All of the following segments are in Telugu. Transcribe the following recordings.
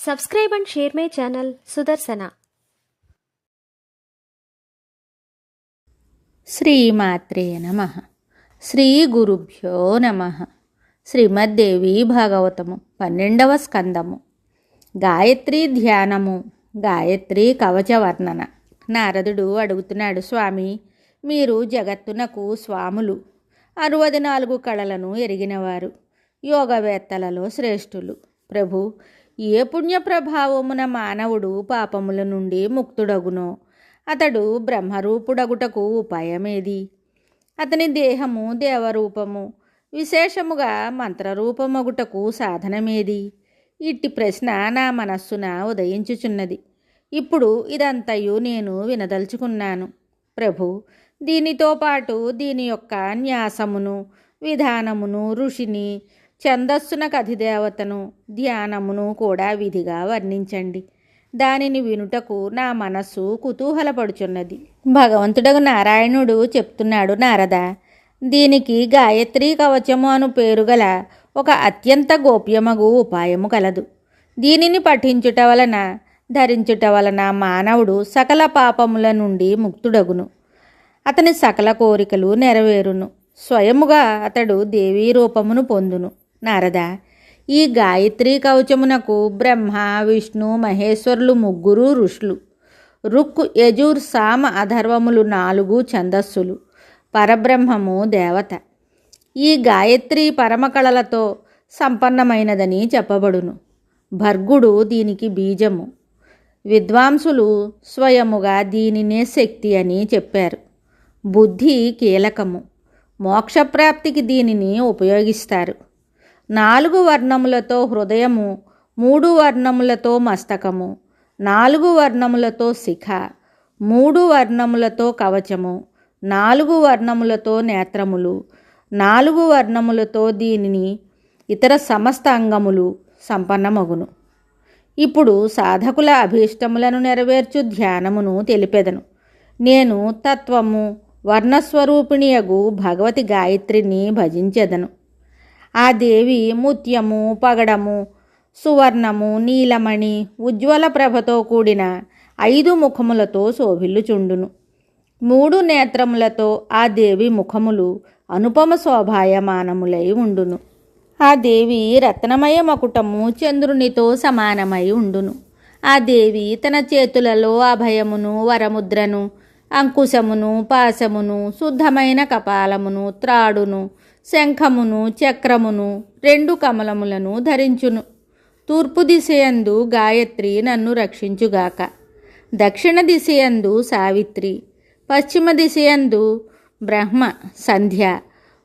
Subscribe and share my channel Sudarsana. శ్రీమాత్రే నమః. శ్రీ గురుభ్యో నమః. శ్రీమద్దేవి భాగవతము 12వ స్కందము. గాయత్రీ ధ్యానము. గాయత్రీ కవచ వర్ణన. నారదుడు అడుగుతున్నాడు, స్వామి, మీరు జగత్తునకు స్వాములు, 64 కళలను ఎరిగినవారు, యోగవేత్తలలో శ్రేష్ఠులు. ప్రభు, ఏ పుణ్య ప్రభావమున మానవుడు పాపముల నుండి ముక్తుడగునో అతడు బ్రహ్మరూపుడగుటకు ఉపాయమేది? అతని దేహము దేవరూపము, విశేషముగా మంత్రరూపమగుటకు సాధనమేది? ఇట్టి ప్రశ్న నా మనస్సున ఉదయించుచున్నది. ఇప్పుడు ఇదంతయు నేను వినదలుచుకున్నాను. ప్రభు, దీనితో పాటు దీని యొక్క న్యాసమును, విధానమును, ఋషిని, ఛందస్సునకు అధిదేవతను, ధ్యానమును కూడా విధిగా వర్ణించండి. దానిని వినుటకు నా మనస్సు కుతూహలపడుచున్నది. భగవంతుడగు నారాయణుడు చెప్తున్నాడు, నారద, దీనికి గాయత్రీ కవచము అను పేరు గల ఒక అత్యంత గోప్యమగు ఉపాయము కలదు. దీనిని పఠించుట వలన, ధరించుట వలన మానవుడు సకల పాపముల నుండి ముక్తుడగును. అతని సకల కోరికలు నెరవేరును. స్వయముగా అతడు దేవీ రూపమును పొందును. నారద, ఈ గాయత్రీ కవచమునకు బ్రహ్మ, విష్ణు, మహేశ్వరులు 3 ఋషులు, రుక్, యజుర్, సామ, అధర్వములు 4 ఛందస్సులు, పరబ్రహ్మము దేవత. ఈ గాయత్రి పరమకళలతో సంపన్నమైనదని చెప్పబడును. భర్గుడు దీనికి బీజము. విద్వాంసులు స్వయముగా దీనినే శక్తి అని చెప్పారు. బుద్ధి కీలకము. మోక్షప్రాప్తికి దీనిని ఉపయోగిస్తారు. 4 వర్ణములతో హృదయము, 3 వర్ణములతో మస్తకము, 4 వర్ణములతో శిఖ, 3 వర్ణములతో కవచము, 4 వర్ణములతో నేత్రములు, 4 వర్ణములతో దీనిని ఇతర సమస్త అంగములు సంపన్నమగును. ఇప్పుడు సాధకుల అభీష్టములను నెరవేర్చు ధ్యానమును తెలిపెదను. నేను తత్వము, వర్ణస్వరూపిణియగు భగవతి గాయత్రిని భజించెదను. ఆ దేవి ముత్యము, పగడము, సువర్ణము, నీలమణి, ఉజ్వల ప్రభతో కూడిన 5 ముఖములతో శోభిల్లుచుండును. 3 నేత్రములతో ఆ దేవి ముఖములు అనుపమ శోభాయమానములై ఉండును. ఆ దేవి రత్నమయ మకుటము చంద్రునితో సమానమై ఉండును. ఆ దేవి తన చేతులలో అభయమును, వరముద్రను, అంకుశమును, పాశమును, శుద్ధమైన కపాలమును, త్రాడును, శంఖమును, చక్రమును, 2 కమలములను ధరించును. తూర్పు దిశయందు గాయత్రి నన్ను రక్షించుగాక. దక్షిణ దిశయందు సావిత్రి, పశ్చిమ దిశయందు బ్రహ్మ సంధ్య,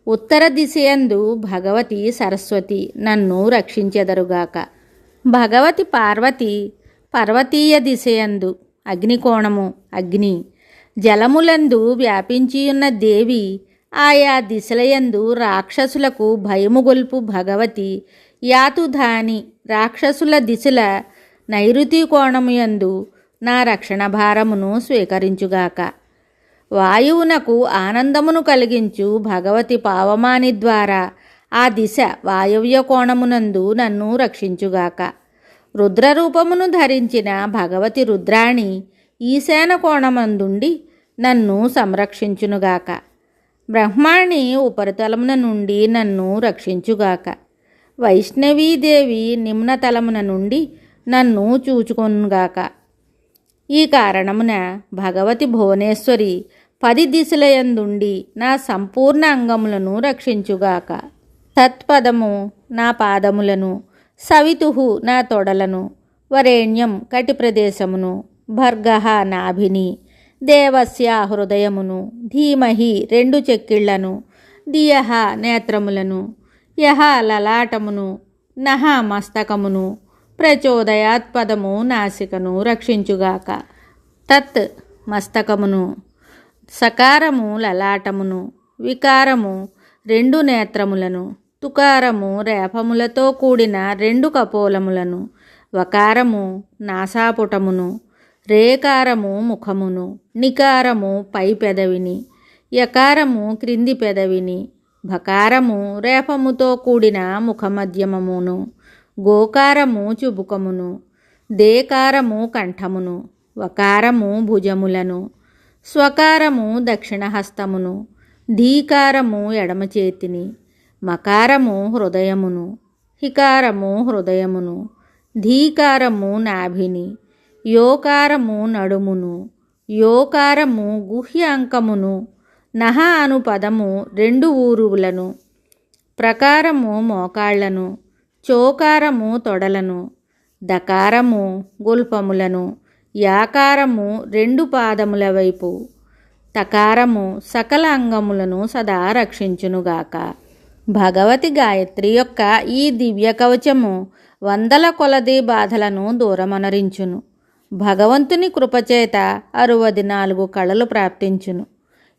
ఉత్తర దిశయందు భగవతి సరస్వతి నన్ను రక్షించెదరుగాక. భగవతి పార్వతి పర్వతీయ దిశయందు అగ్నికోణము అగ్ని, జలములందు వ్యాపించియున్న దేవి ఆయా దిశలయందు రాక్షసులకు భయముగొల్పు భగవతి యాతుధాని రాక్షసుల దిశల నైరుతి కోణముయందు నా రక్షణ భారమును స్వీకరించుగాక. వాయువునకు ఆనందమును కలిగించు భగవతి పావమాని ద్వారా ఆ దిశ వాయవ్య కోణమునందు నన్ను రక్షించుగాక. రుద్రరూపమును ధరించిన భగవతి రుద్రాణి ఈశాన కోణమందుండి నన్ను సంరక్షించునుగాక. బ్రహ్మాణి ఉపరితలమున నుండి నన్ను రక్షించుగాక. వైష్ణవీదేవి నిమ్నతలమున నుండి నన్ను చూచుకొనుగాక. ఈ కారణమున భగవతి భువనేశ్వరి 10 దిశలయందుండి నా సంపూర్ణ అంగములను రక్షించుగాక. తత్పదము నా పాదములను, సవితుహు నా తొడలను, వరేణ్యం కటి ప్రదేశమును, భర్గః నాభిని, దేవస్య హృదయమును, ధీమహి 2 చెక్కిళ్లను, ధియః నేత్రములను, యః లలాటమును, నః మస్తకమును, ప్రచోదయాత్పదము నాసికను రక్షించుగాక. తత్ మస్తకమును, సకారము లలాటమును, వికారము 2 నేత్రములను, తుకారము రేపములతో కూడిన 2 కపోలములను, వకారము నాసాపుటమును, రేకారము ముఖమును, నికారము పై పెదవిని, యకారము క్రింది పెదవిని, భకారము రేపముతో కూడిన ముఖమధ్యమమును, గోకారము చుబుకమును, దేకారము కంఠమును, వకారము భుజములను, స్వకారము దక్షిణహస్తమును, ధీకారము ఎడమ చేతిని, మకారము హృదయమును, హికారము హృదయమును, ధీకారము నాభిని, యోకారము నడుమును, యోకారము గుహ్య అంకమును, నహ అను పదము 2 ఊరువులను, ప్రకారము మోకాళ్లను, చోకారము తొడలను, దకారము గుల్పములను, యాకారము 2 పాదముల వైపు, తకారము సకల అంగములను సదా రక్షించునుగాక. భగవతి గాయత్రి యొక్క ఈ దివ్య కవచము వందల కొలది బాధలను దూరమనరించును. భగవంతుని కృపచేత 64 కళలు ప్రాప్తించును.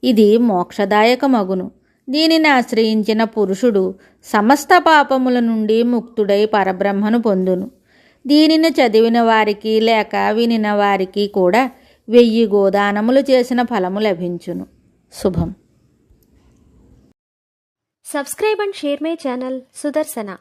ఇది మోక్షదాయకమగును. దీనిని ఆశ్రయించిన పురుషుడు సమస్త పాపముల నుండి ముక్తుడై పరబ్రహ్మను పొందును. దీనిని చదివిన వారికి లేక వినిన వారికి కూడా 1000 గోదానములు చేసిన ఫలము లభించును. శుభం. Subscribe and share my channel Sudarsana.